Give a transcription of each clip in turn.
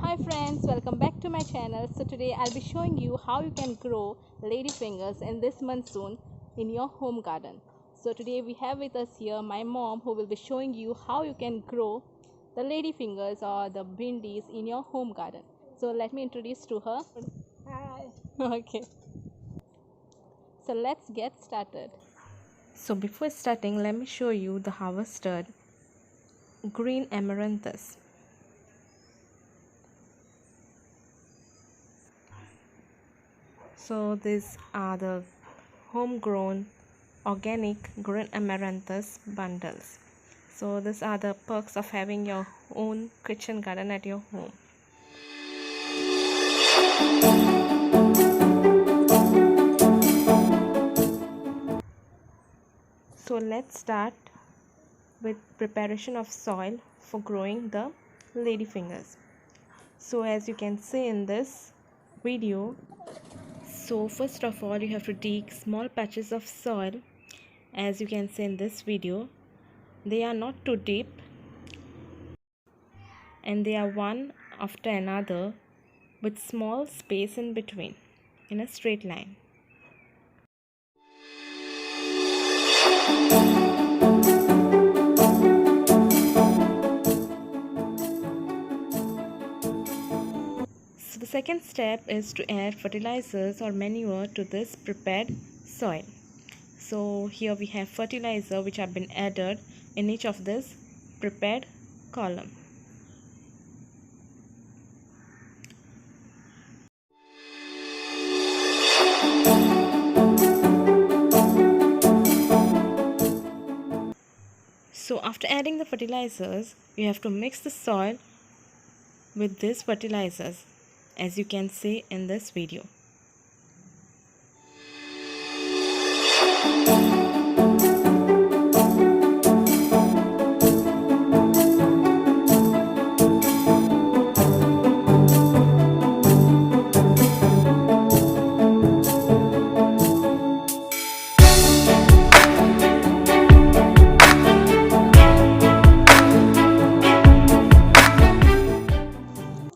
Hi friends, welcome back to my channel. So today I'll be showing you how you can grow ladyfingers in this monsoon in your home garden. So today we have with us here my mom who will be showing you how you can grow the ladyfingers or the bindis in your home garden. So let me introduce to her. Hi. Okay. So let's get started. So before starting, let me show you the harvested green amaranthus. So these are the homegrown organic green amaranthus bundles. So these are the perks of having your own kitchen garden at your home. So let's start with preparation of soil for growing the ladyfingers. So as you can see in this video, so first of all you have to dig small patches of soil. As you can see in this video, they are not too deep and they are one after another with small space in between in a straight line. So the second step is to add fertilizers or manure to this prepared soil. So here we have fertilizer which have been added in each of this prepared column. So after adding the fertilizers, you have to mix the soil with these fertilizers, as you can see in this video.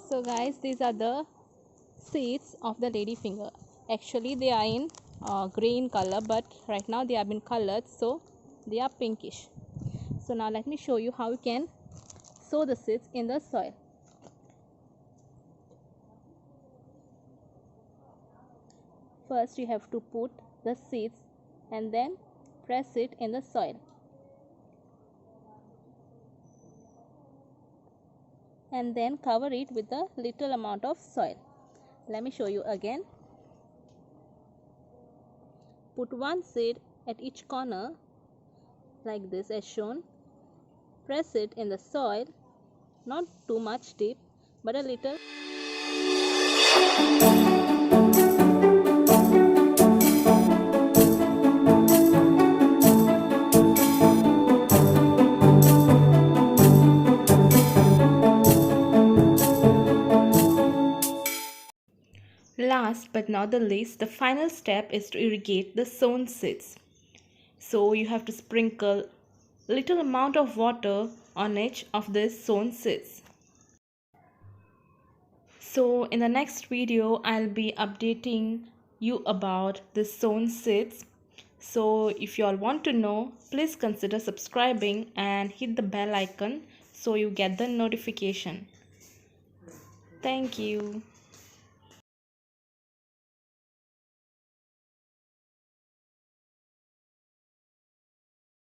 So guys, these are the seeds of the ladyfinger. Actually they are in green color, but right now they have been colored, so they are pinkish. So now let me show you how you can sow the seeds in the soil. First you have to put the seeds and then press it in the soil. And then cover it with a little amount of soil. Let me show you again. Put one seed at each corner like this as shown. Press it in the soil, not too much deep, but a little. Last but not the least, the final step is to irrigate the sown seeds. So you have to sprinkle little amount of water on each of these sown seeds. So in the next video, I'll be updating you about the sown seeds. So if you all want to know, please consider subscribing and hit the bell icon so you get the notification. Thank you.